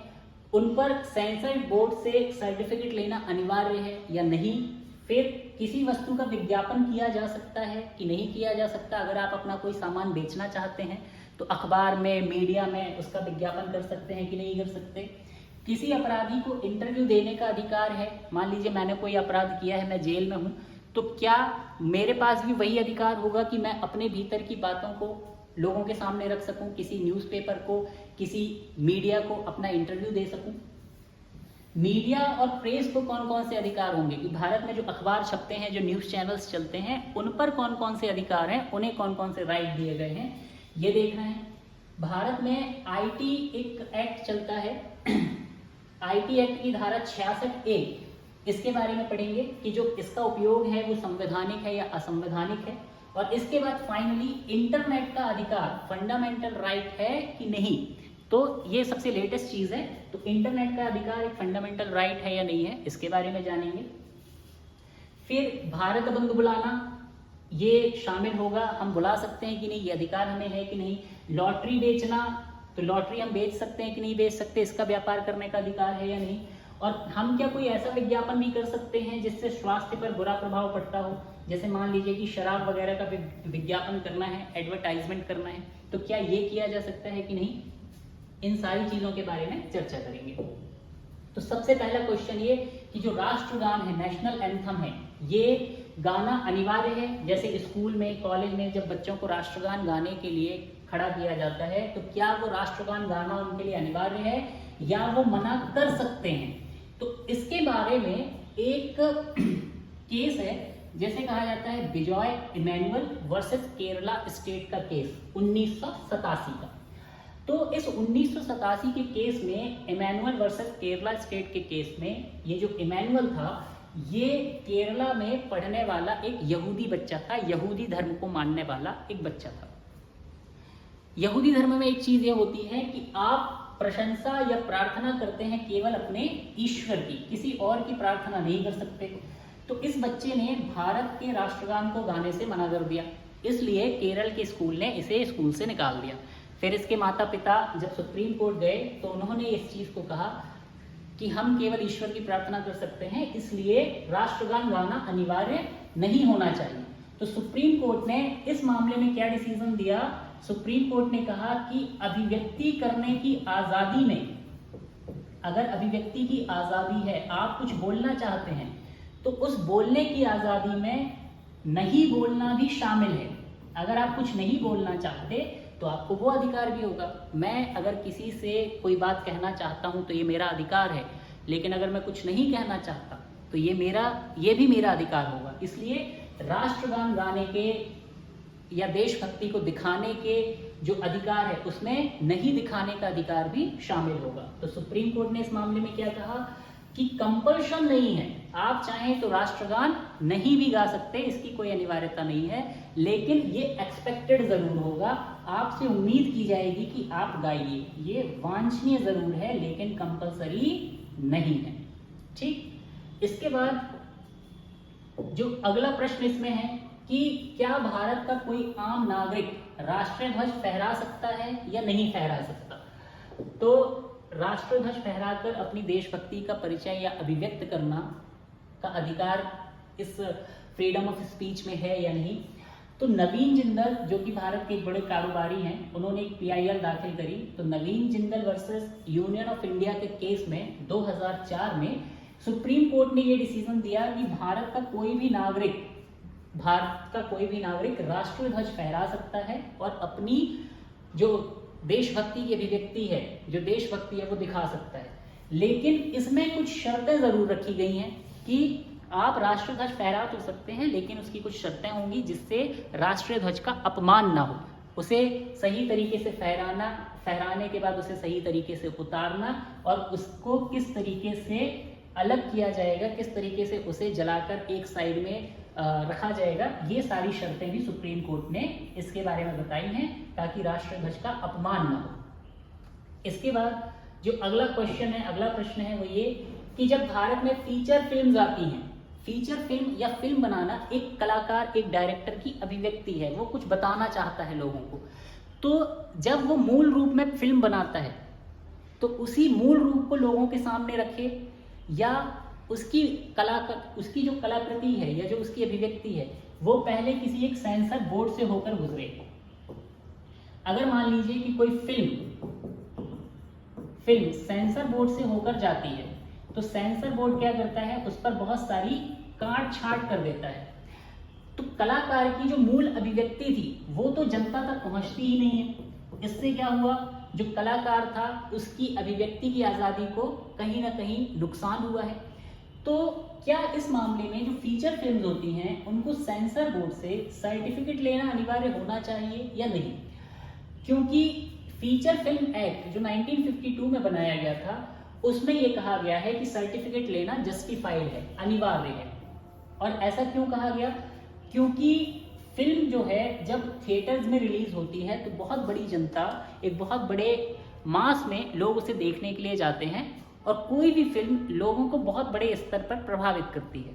उन पर सेंसर बोर्ड से सर्टिफिकेट लेना अनिवार्य है या नहीं? फिर किसी वस्तु का विज्ञापन किया जा सकता है कि नहीं किया जा सकता? अगर आप अपना कोई सामान बेचना चाहते हैं तो अखबार में, मीडिया में उसका विज्ञापन कर सकते हैं कि नहीं कर सकते? किसी अपराधी को इंटरव्यू देने का अधिकार है। मान लीजिए मैंने कोई अपराध किया है, मैं जेल में हूं, तो क्या मेरे पास भी वही अधिकार होगा कि मैं अपने भीतर की बातों को लोगों के सामने रख सकूं, किसी न्यूज़पेपर को, किसी मीडिया को अपना इंटरव्यू दे सकूं? मीडिया और प्रेस को कौन कौन से अधिकार होंगे कि भारत में जो अखबार छपते हैं, जो न्यूज़ चैनल्स चलते हैं, उन पर कौन कौन से अधिकार हैं, उन्हें कौन कौन से राइट दिए गए हैं, ये देखना है। भारत में आईटी एक एक्ट चलता है, आईटी एक्ट की धारा 66A, इसके बारे में पढ़ेंगे कि जो इसका उपयोग है वो संवैधानिक है या असंवैधानिक है। और इसके बाद फाइनली इंटरनेट का अधिकार फंडामेंटल राइट है कि नहीं, तो ये सबसे लेटेस्ट चीज है। तो इंटरनेट का अधिकार एक फंडामेंटल राइट है या नहीं है, इसके बारे में जानेंगे। फिर भारत बंद बुलाना, ये शामिल होगा, हम बुला सकते हैं कि नहीं, ये अधिकार हमें है कि नहीं। लॉटरी बेचना, तो लॉटरी हम बेच सकते हैं कि नहीं बेच सकते, इसका व्यापार करने का अधिकार है या नहीं। और हम क्या कोई ऐसा विज्ञापन भी कर सकते हैं जिससे स्वास्थ्य पर बुरा प्रभाव पड़ता हो, जैसे मान लीजिए कि शराब वगैरह का विज्ञापन करना है, एडवर्टाइजमेंट करना है, तो क्या ये किया जा सकता है कि नहीं। इन सारी चीजों के बारे में चर्चा करेंगे। तो सबसे पहला क्वेश्चन ये कि जो राष्ट्रगान है, नेशनल एंथम है, ये गाना अनिवार्य है। जैसे स्कूल में, कॉलेज में जब बच्चों को राष्ट्रगान गाने के लिए खड़ा किया जाता है, तो क्या वो राष्ट्रगान गाना उनके लिए अनिवार्य है या वो मना कर सकते हैं। तो इसके बारे में एक केस है, जैसे कहा जाता है बिजॉय इमैनुअल वर्सेस केरला स्टेट का केस 1987 का। तो इस 1987 के केस में, इमैनुअल वर्सेस केरला स्टेट के केस में, ये जो इमैनुअल था ये केरला में पढ़ने वाला एक यहूदी बच्चा था, यहूदी धर्म को मानने वाला एक बच्चा था। यहूदी धर्म में एक चीज ये होती है कि आप प्रशंसा या प्रार्थना करते हैं केवल अपने ईश्वर की, किसी और की प्रार्थना नहीं कर सकते। तो इस बच्चे ने भारत के राष्ट्रगान को गाने से मना कर दिया, इसलिए केरल के स्कूल ने इसे स्कूल से निकाल दिया। फिर इसके माता पिता जब सुप्रीम कोर्ट गए तो उन्होंने इस चीज को कहा कि हम केवल ईश्वर की प्रार्थना कर सकते हैं, इसलिए राष्ट्रगान गाना अनिवार्य नहीं होना चाहिए। तो सुप्रीम कोर्ट ने इस मामले में क्या डिसीजन दिया, सुप्रीम कोर्ट ने कहा कि अभिव्यक्ति करने की आजादी में, अगर अभिव्यक्ति की आजादी है, आप कुछ बोलना चाहते हैं, तो उस बोलने की आजादी में नहीं बोलना भी शामिल है। अगर आप कुछ नहीं बोलना चाहते तो आपको वो अधिकार भी होगा। मैं अगर किसी से कोई बात कहना चाहता हूं तो ये मेरा अधिकार है, लेकिन अगर मैं कुछ नहीं कहना चाहता तो ये भी मेरा अधिकार होगा। इसलिए राष्ट्रगान गाने के या देशभक्ति को दिखाने के जो अधिकार है उसमें नहीं दिखाने का अधिकार भी शामिल होगा। तो सुप्रीम कोर्ट ने इस मामले में क्या कहा कि कंपल्शन नहीं है, आप चाहें तो राष्ट्रगान नहीं भी गा सकते, इसकी कोई अनिवार्यता नहीं है, लेकिन ये एक्सपेक्टेड जरूर होगा, आपसे उम्मीद की जाएगी कि आप गाइए, ये वांछनीय जरूर है लेकिन कंपल्सरी नहीं है। ठीक, इसके बाद जो अगला प्रश्न इसमें है कि क्या भारत का कोई आम नागरिक राष्ट्रीय ध्वज फहरा सकता है या नहीं फहरा सकता। तो राष्ट्रीय ध्वज फहराकर अपनी देशभक्ति का परिचय या अभिव्यक्त करना का अधिकार इस फ्रीडम ऑफ स्पीच में है या नहीं। तो नवीन जिंदल जो कि भारत के एक बड़े कारोबारी हैं, उन्होंने एक PIL दाखिल करी। तो Naveen Jindal versus union of India के केस में 2004 में सुप्रीम कोर्ट ने ये डिसीजन दिया कि भारत का कोई भी नागरिक राष्ट्रीय ध्वज फहरा सकता है और अपनी जो देशभक्ति की अभिव्यक्ति है, जो देशभक्ति है वो दिखा सकता है। लेकिन इसमें कुछ शर्तें जरूर रखी गई हैं कि आप राष्ट्रीय ध्वज फहरा तो सकते हैं, लेकिन उसकी कुछ शर्तें होंगी जिससे राष्ट्रीय ध्वज का अपमान ना हो। उसे सही तरीके से फहराने के बाद उसे सही तरीके से उतारना और उसको किस तरीके से अलग किया जाएगा, किस तरीके से उसे जलाकर एक साइड में रखा जाएगा, ये सारी शर्तें भी सुप्रीम कोर्ट ने इसके बारे में बताई हैं ताकि राष्ट्रीय ध्वज का अपमान ना हो। इसके बाद जो अगला प्रश्न है वो ये कि जब भारत में फीचर फिल्म्स आती हैं, फीचर फिल्म या फिल्म बनाना एक कलाकार, एक डायरेक्टर की अभिव्यक्ति है, वो कुछ बताना चाहता है लोगों को। तो जब वो मूल रूप में फिल्म बनाता है तो उसी मूल रूप को लोगों के सामने रखे या उसकी जो कलाकृति है या जो उसकी अभिव्यक्ति है वो पहले किसी एक सेंसर बोर्ड से होकर गुजरे। अगर मान लीजिए कि कोई फिल्म सेंसर बोर्ड से होकर जाती है तो सेंसर बोर्ड क्या करता है, उस पर बहुत सारी काट छाट कर देता है। तो कलाकार की जो मूल अभिव्यक्ति थी वो तो जनता तक पहुंचती ही नहीं है। इससे क्या हुआ, जो कलाकार था उसकी अभिव्यक्ति की आजादी को कहीं ना कहीं नुकसान हुआ है। तो क्या इस मामले में जो फीचर फिल्म्स होती हैं उनको सेंसर बोर्ड से सर्टिफिकेट लेना अनिवार्य होना चाहिए या नहीं। क्योंकि फीचर फिल्म एक्ट जो 1952 में बनाया गया था उसमें यह कहा गया है कि सर्टिफिकेट लेना जस्टिफाइड है, अनिवार्य है। और ऐसा क्यों कहा गया, क्योंकि फिल्म जो है जब थिएटर्स में रिलीज होती है तो बहुत बड़ी जनता, एक बहुत बड़े मास में लोग उसे देखने के लिए जाते हैं और कोई भी फिल्म लोगों को बहुत बड़े स्तर पर प्रभावित करती है।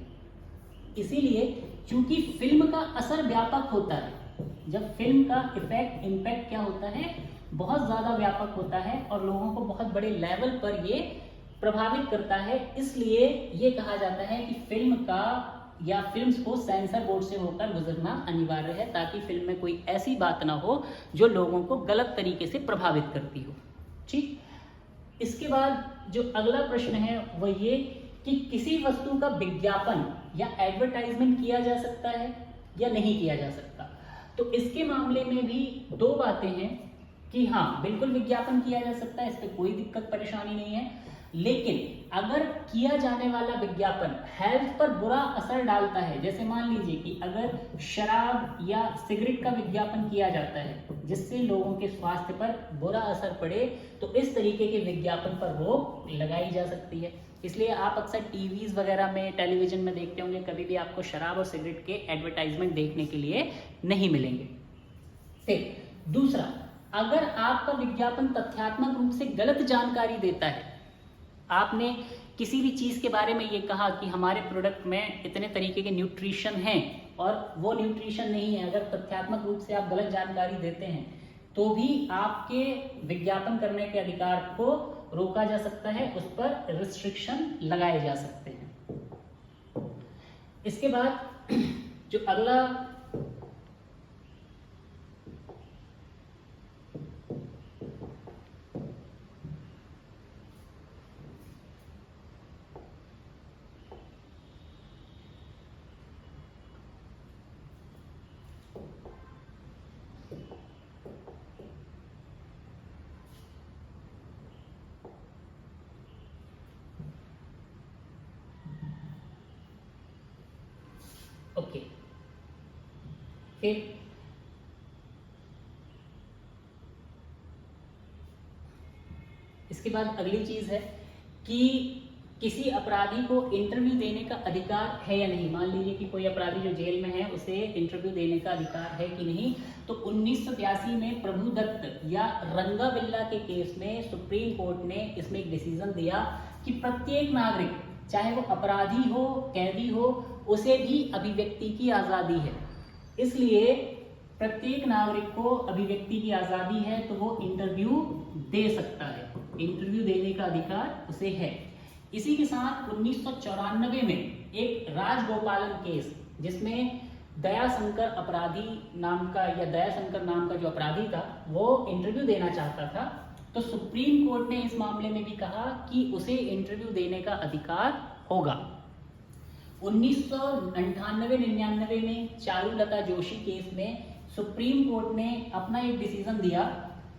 इसीलिए चूंकि फिल्म का असर व्यापक होता है, जब फिल्म का इम्पैक्ट क्या होता है, बहुत ज्यादा व्यापक होता है और लोगों को बहुत बड़े लेवल पर ये प्रभावित करता है, इसलिए ये कहा जाता है कि फिल्म का या फिल्म्स को सेंसर बोर्ड से होकर गुजरना अनिवार्य है, ताकि फिल्म में कोई ऐसी बात ना हो जो लोगों को गलत तरीके से प्रभावित करती हो। ठीक, इसके बाद जो अगला प्रश्न है वह ये कि किसी वस्तु का विज्ञापन या एडवर्टाइजमेंट किया जा सकता है या नहीं किया जा सकता। तो इसके मामले में भी दो बातें हैं कि हाँ, बिल्कुल विज्ञापन किया जा सकता है, इस पर कोई दिक्कत परेशानी नहीं है, लेकिन अगर किया जाने वाला विज्ञापन हेल्थ पर बुरा असर डालता है, जैसे मान लीजिए कि अगर शराब या सिगरेट का विज्ञापन किया जाता है जिससे लोगों के स्वास्थ्य पर बुरा असर पड़े, तो इस तरीके के विज्ञापन पर रोक लगाई जा सकती है। इसलिए आप अक्सर टीवीज वगैरह में, टेलीविजन में देखते होंगे, कभी भी आपको शराब और सिगरेट के एडवर्टाइजमेंट देखने के लिए नहीं मिलेंगे। फिर दूसरा, अगर आपका विज्ञापन तथ्यात्मक रूप से गलत जानकारी देता है, आपने किसी भी चीज के बारे में ये कहा कि हमारे प्रोडक्ट में इतने तरीके के न्यूट्रिशन हैं और वो न्यूट्रिशन नहीं है, अगर तथ्यात्मक रूप से आप गलत जानकारी देते हैं तो भी आपके विज्ञापन करने के अधिकार को रोका जा सकता है, उस पर रिस्ट्रिक्शन लगाए जा सकते हैं। इसके बाद जो अगला ओके, फिर इसके बाद अगली चीज है कि किसी अपराधी को इंटरव्यू देने का अधिकार है या नहीं। मान लीजिए कि कोई अपराधी जो जेल में है उसे इंटरव्यू देने का अधिकार है कि नहीं। तो 1982 में प्रभुदत्त या रंगाबिल्ला के केस में सुप्रीम कोर्ट ने इसमें एक डिसीजन दिया कि प्रत्येक नागरिक, चाहे वो अपराधी हो, कैदी हो, उसे भी अभिव्यक्ति की आजादी है। इसलिए प्रत्येक नागरिक को अभिव्यक्ति की आजादी है, तो वो इंटरव्यू दे सकता है, इंटरव्यू देने का अधिकार उसे है। इसी के साथ 1994 में एक राजगोपालन केस, जिसमें दयाशंकर अपराधी नाम का या दयाशंकर नाम का जो अपराधी था वो इंटरव्यू देना चाहता था, तो सुप्रीम कोर्ट ने इस मामले में भी कहा कि उसे इंटरव्यू देने का अधिकार होगा। 1998-99 में चारुलता जोशी केस में सुप्रीम कोर्ट ने अपना एक डिसीजन दिया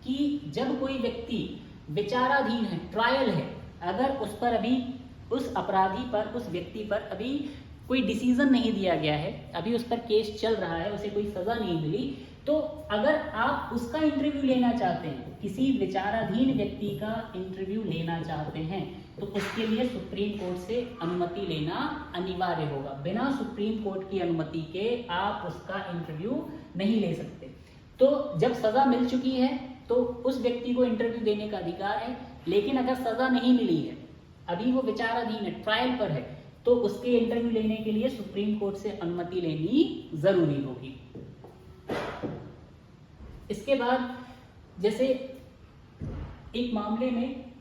कि जब कोई व्यक्ति विचाराधीन है, ट्रायल है, अगर उस पर अभी उस अपराधी पर, उस व्यक्ति पर अभी कोई डिसीजन नहीं दिया गया है, अभी उस पर केस चल रहा है, उसे कोई सजा नहीं मिली, तो अगर आप उसका इंटरव्यू लेना चाहते हैं, किसी विचाराधीन व्यक्ति का इंटरव्यू लेना चाहते हैं, तो उसके लिए सुप्रीम कोर्ट से अनुमति लेना अनिवार्य होगा। बिना सुप्रीम कोर्ट की अनुमति के आप उसका इंटरव्यू नहीं ले सकते। तो जब सजा मिल चुकी है तो उस व्यक्ति को इंटरव्यू देने का अधिकार है, लेकिन अगर सजा नहीं मिली है, अभी वो विचाराधीन है, ट्रायल पर है, तो उसके इंटरव्यू लेने के लिए सुप्रीम कोर्ट से अनुमति लेनी जरूरी होगी। इसके बाद जैसे एक मामले में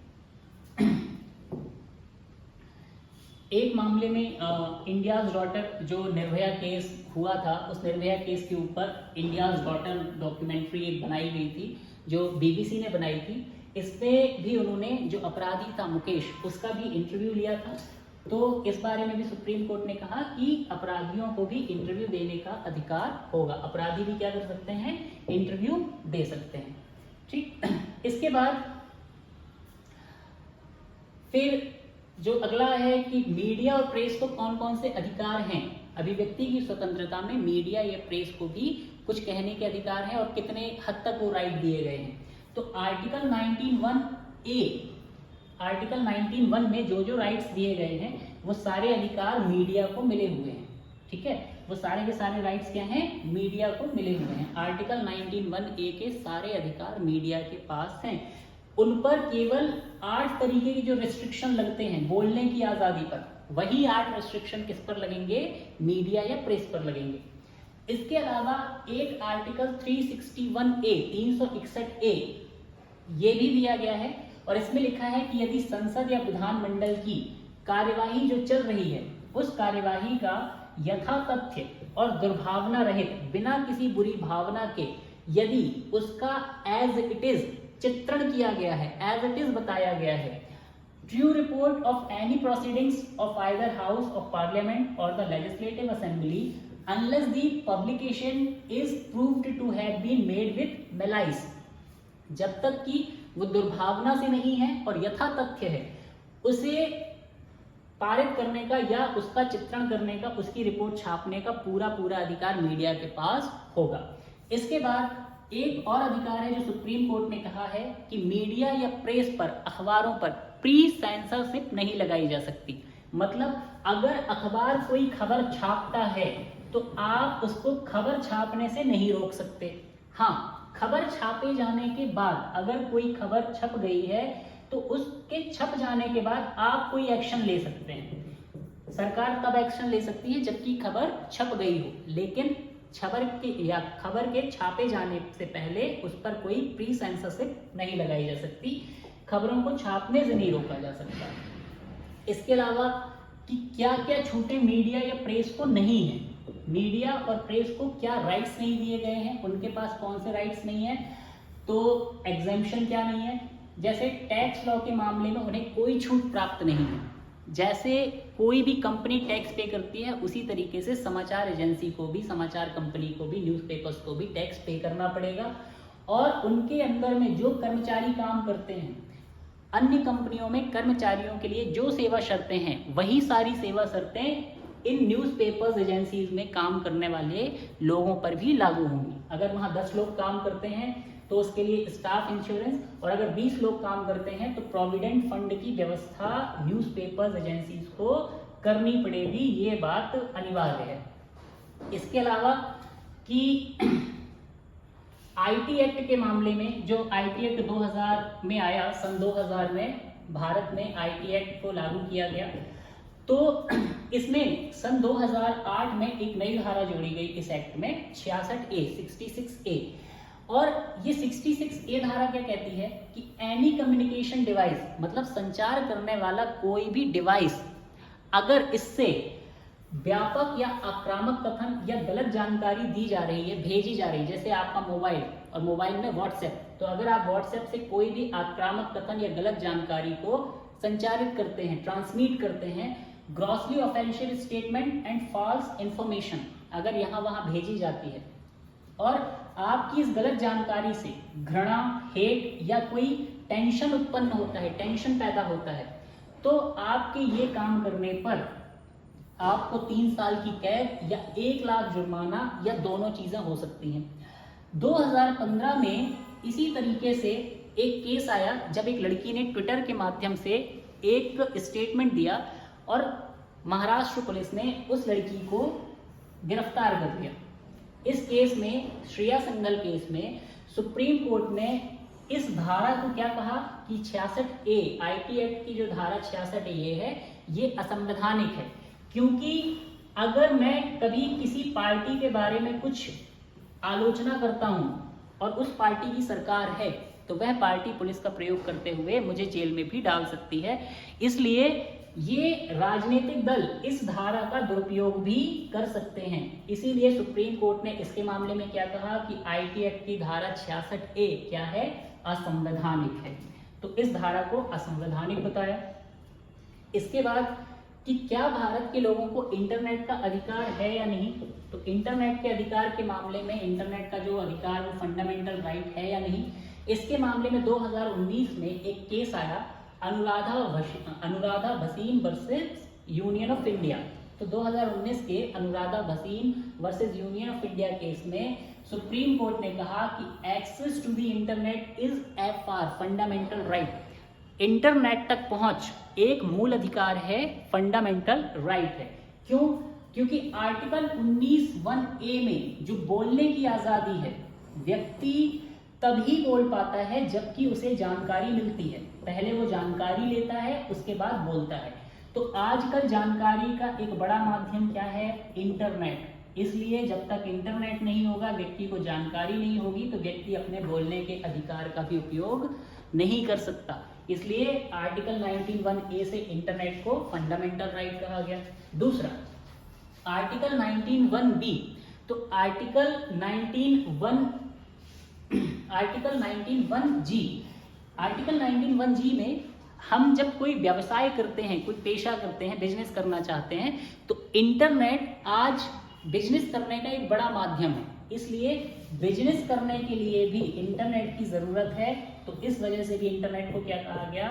इंडियाज डॉटर जो निर्भया केस हुआ था, उस निर्भया केस के ऊपर इंडियाज डॉटर डॉक्यूमेंट्री एक बनाई गई थी जो बीबीसी ने बनाई थी। इसमें भी उन्होंने जो अपराधी था मुकेश, उसका भी इंटरव्यू लिया था। तो इस बारे में भी सुप्रीम कोर्ट ने कहा कि अपराधियों को भी इंटरव्यू देने का अधिकार होगा, अपराधी भी क्या कर सकते हैं, इंटरव्यू दे सकते हैं। ठीक, इसके बाद फिर जो अगला है कि मीडिया और प्रेस को कौन कौन से अधिकार हैं। अभिव्यक्ति की स्वतंत्रता में मीडिया या प्रेस को भी कुछ कहने के अधिकार हैं और कितने हद तक वो राइट दिए गए हैं। तो आर्टिकल 19(1) में जो राइट्स दिए गए हैं वो सारे अधिकार मीडिया को मिले हुए हैं। ठीक है, वो सारे के सारे राइट्स क्या हैं, मीडिया को मिले हुए हैं। आर्टिकल 19(1) के सारे अधिकार मीडिया के पास हैं। उन पर केवल 8 तरीके के जो रिस्ट्रिक्शन लगते हैं बोलने की आजादी पर, वही 8 रेस्ट्रिक्शन किस पर लगेंगे, मीडिया या प्रेस पर लगेंगे। इसके अलावा एक आर्टिकल 361A 361A ये भी दिया गया है और इसमें लिखा है कि यदि संसद या विधानमंडल की कार्यवाही जो चल रही है उस कार्यवाही का यथातथ्य और दुर्भावना रहित बिना किसी बुरी भावना के यदि उसका एज इट इज चित्रण किया गया है, एज इट इज बताया गया है, true report of any proceedings of either house of parliament और the legislative assembly unless the publication is proved to have been made with malice, जब तक कि वो दुर्भावना से नहीं है और यथातथ्य है, उसे पारित करने का या उसका चित्रण करने का, उसकी रिपोर्ट छापने का पूरा अधिकार मीडिया के पास होगा। इसके बाद एक और अधिकार है जो सुप्रीम कोर्ट ने कहा है कि मीडिया या प्रेस पर, अखबारों पर प्री सेंसरशिप नहीं लगाई जा सकती। मतलब अगर अखबार कोई खबर छापता है तो आप उसको खबर छापने से नहीं रोक सकते। हाँ, खबर छापे जाने के बाद अगर कोई खबर छप गई है तो उसके छप जाने के बाद आप कोई एक्शन ले सकते हैं। सरकार तब एक्शन ले सकती है जबकि खबर छप गई हो, लेकिन खबर के छापे जाने से पहले उस पर कोई प्री सेंसरशिप नहीं लगाई जा सकती, खबरों को छापने से नहीं रोका जा सकता। इसके अलावा कि क्या क्या छूटें मीडिया या प्रेस को नहीं है, मीडिया और प्रेस को क्या राइट्स नहीं दिए गए हैं, उनके पास कौन से राइट्स नहीं है, तो एग्जेम्पशन क्या नहीं है। जैसे टैक्स लॉ के मामले में उन्हें कोई छूट प्राप्त नहीं है। जैसे कोई भी कंपनी टैक्स पे करती है उसी तरीके से समाचार एजेंसी को भी, समाचार कंपनी को भी, न्यूज़पेपर्स को भी टैक्स पे करना पड़ेगा। और उनके अंदर में जो कर्मचारी काम करते हैं, अन्य कंपनियों में कर्मचारियों के लिए जो सेवा शर्तें हैं वही सारी सेवा शर्तें इन न्यूज़पेपर्स एजेंसीज में काम करने वाले लोगों पर भी लागू होंगी। अगर वहाँ 10 लोग काम करते हैं तो उसके लिए स्टाफ इंश्योरेंस, और अगर 20 लोग काम करते हैं तो प्रोविडेंट फंड की व्यवस्था न्यूज़पेपर्स एजेंसीज को करनी पड़ेगी, ये बात अनिवार्य है। इसके अलावा कि आईटी एक्ट के मामले में, जो आईटी एक्ट 2000 में आया, सन 2000 में भारत में आईटी एक्ट को लागू किया गया, तो इसमें सन 2008 में एक नई धारा जोड़ी गई इस एक्ट में, 66A और ये 66A धारा क्या कहती है कि एनी कम्युनिकेशन डिवाइस, मतलब संचार करने वाला कोई भी डिवाइस, अगर इससे व्यापक या आक्रामक कथन या गलत जानकारी दी जा रही है, भेजी जा रही है, जैसे आपका मोबाइल और मोबाइल में व्हाट्सएप, तो अगर आप व्हाट्सएप से कोई भी आक्रामक कथन या गलत जानकारी को संचारित करते हैं, ट्रांसमिट करते हैं, grossly offensive statement and false information अगर यहाँ वहाँ भेजी जाती है और आपकी इस गलत जानकारी से घृणा, हेट या कोई टेंशन उत्पन्न होता है, टेंशन पैदा होता है, तो आपके ये काम करने पर आपको 3 साल की कैद या 1 लाख जुर्माना या दोनों चीजें हो सकती हैं। 2015 में इसी तरीके से एक केस आया जब एक लड़की ने ट्विटर के माध्यम से एक स्टेटमेंट दिया और महाराष्ट्र पुलिस ने उस लड़की को गिरफ्तार कर लिया। इस केस में, श्रेया संगल केस में, सुप्रीम कोर्ट ने इस धारा को क्या कहा कि 66A, आईटी एक्ट की जो धारा 66A है, ये असंवैधानिक है, क्योंकि अगर मैं कभी किसी पार्टी के बारे में कुछ आलोचना करता हूं और उस पार्टी की सरकार है तो वह पार्टी पुलिस का प्रयोग करते हुए मुझे जेल में भी डाल सकती है। इसलिए ये राजनीतिक दल इस धारा का दुरुपयोग भी कर सकते हैं। इसीलिए सुप्रीम कोर्ट ने इसके मामले में क्या कहा कि आईटी एक्ट की धारा 66A क्या है, असंवैधानिक है। तो इस धारा को असंवैधानिक बताया। इसके बाद कि क्या भारत के लोगों को इंटरनेट का अधिकार है या नहीं, तो इंटरनेट के अधिकार के मामले में इंटरनेट का जो अधिकार वो फंडामेंटल राइट है या नहीं, इसके मामले में 2019 में एक केस आया, Anuradha Bhasin versus union of India. तो 2019 के Anuradha Bhasin versus union of India case में सुप्रीम कोर्ट ने कहा कि access to the internet is fundamental right. Internet तक पहुंच एक मूल अधिकार है, फंडामेंटल राइट है। क्यों? क्योंकि आर्टिकल 19(1)A में जो बोलने की आजादी है, व्यक्ति तभी बोल पाता है जबकि उसे जानकारी मिलती है। पहले वो जानकारी लेता है, उसके बाद बोलता है। तो आजकल जानकारी का एक बड़ा माध्यम क्या है? इंटरनेट। इसलिए जब तक इंटरनेट नहीं होगा, व्यक्ति को जानकारी नहीं होगी, तो व्यक्ति अपने बोलने के अधिकार का भी उपयोग नहीं कर सकता। इसलिए आर्टिकल 19(1)(a) से इंटरनेट को फंडामेंटल राइट कहा गया। दूसरा आर्टिकल 19(1)(b), तो आर्टिकल 19(1)(g) में हम जब कोई व्यवसाय करते हैं, कोई पेशा करते हैं, बिजनेस करना चाहते हैं, तो इंटरनेट आज बिजनेस करने का एक बड़ा माध्यम है। इसलिए बिजनेस करने के लिए भी इंटरनेट की जरूरत है। तो इस वजह से भी इंटरनेट को क्या कहा गया?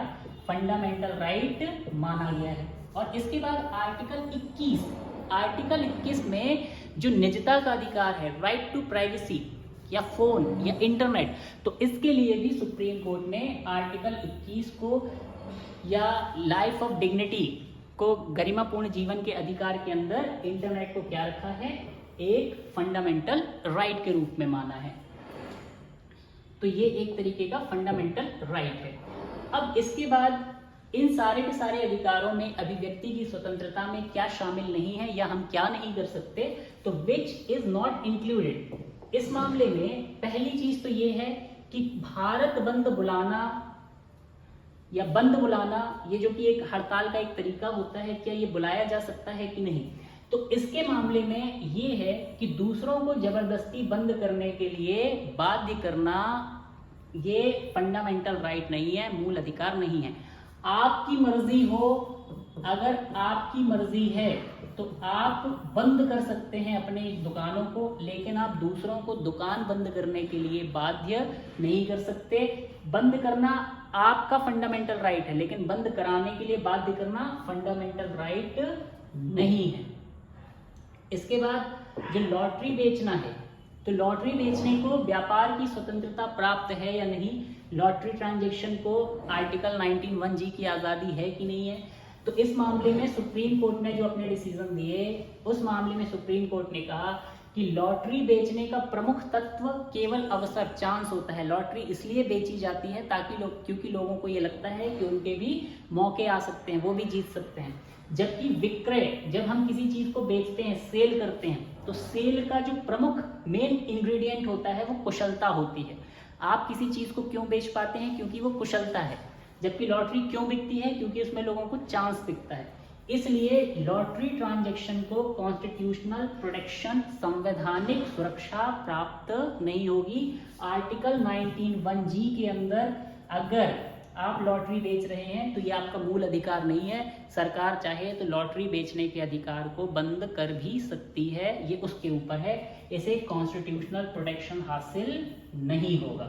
फंडामेंटल राइट माना गया है। और इसके बाद आर्टिकल 21 में जो निजता का अधिकार है, राइट टू प्राइवेसी, या फोन या इंटरनेट, तो इसके लिए भी सुप्रीम कोर्ट ने आर्टिकल 21 को या लाइफ ऑफ डिग्निटी को, गरिमापूर्ण जीवन के अधिकार के अंदर इंटरनेट को क्या रखा है? एक फंडामेंटल राइट के रूप में माना है। तो ये एक तरीके का फंडामेंटल राइट है। अब इसके बाद इन सारे के सारे अधिकारों में अभिव्यक्ति की स्वतंत्रता में क्या शामिल नहीं है या हम क्या नहीं कर सकते? तो विच इज नॉट इंक्लूडेड। इस मामले में पहली चीज तो ये है कि भारत बंद बुलाना या बंद बुलाना, ये जो कि एक हड़ताल का एक तरीका होता है, क्या ये बुलाया जा सकता है कि नहीं? तो इसके मामले में ये है कि दूसरों को जबरदस्ती बंद करने के लिए बाध्य करना, ये फंडामेंटल राइट नहीं है, मूल अधिकार नहीं है। आपकी मर्जी हो, अगर आपकी मर्जी है तो आप बंद कर सकते हैं अपने दुकानों को, लेकिन आप दूसरों को दुकान बंद करने के लिए बाध्य नहीं कर सकते। बंद करना आपका फंडामेंटल राइट है, लेकिन बंद कराने के लिए बाध्य करना फंडामेंटल राइट नहीं है। इसके बाद जो लॉटरी बेचना है, तो लॉटरी बेचने को व्यापार की स्वतंत्रता प्राप्त है या नहीं? लॉटरी ट्रांजैक्शन को आर्टिकल 19(1)(g) की आज़ादी है कि नहीं है? तो इस मामले में सुप्रीम कोर्ट ने जो अपने डिसीजन दिए, उस मामले में सुप्रीम कोर्ट ने कहा कि लॉटरी बेचने का प्रमुख तत्व केवल अवसर, चांस होता है। लॉटरी इसलिए बेची जाती है ताकि क्योंकि लोगों को ये लगता है कि उनके भी मौके आ सकते हैं, वो भी जीत सकते हैं। जबकि विक्रय, जब हम किसी चीज को बेचते हैं, सेल करते हैं, तो सेल का जो प्रमुख मेन इंग्रेडिएंट होता है वो कुशलता होती है। आप किसी चीज को क्यों बेच पाते हैं? क्योंकि वो कुशलता है। जबकि लॉटरी क्यों बिकती है? क्योंकि उसमें लोगों को चांस दिखता है। इसलिए लॉटरी ट्रांजैक्शन को कॉन्स्टिट्यूशनल प्रोटेक्शन, संवैधानिक सुरक्षा प्राप्त नहीं होगी। आर्टिकल 19(1)(g) के अंदर अगर आप लॉटरी बेच रहे हैं तो ये आपका मूल अधिकार नहीं है। सरकार चाहे तो लॉटरी बेचने के अधिकार को बंद कर भी सकती है, ये उसके ऊपर है। इसे कॉन्स्टिट्यूशनल प्रोटेक्शन हासिल नहीं होगा,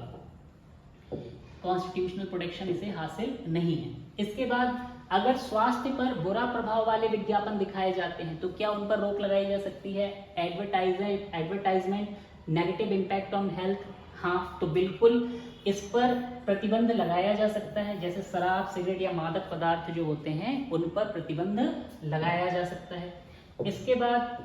कॉन्स्टिट्यूशनल प्रोटेक्शन इसे हासिल नहीं है। इसके बाद अगर स्वास्थ्य पर बुरा प्रभाव वाले विज्ञापन दिखाए जाते हैं तो क्या उन पर रोक लगाई जा सकती है? Advertisement, negative impact on health, हाँ, तो बिल्कुल इस पर प्रतिबंध लगाया जा सकता है। जैसे शराब, सिगरेट या मादक पदार्थ जो होते हैं, उन पर प्रतिबंध लगाया जा सकता है। इसके बाद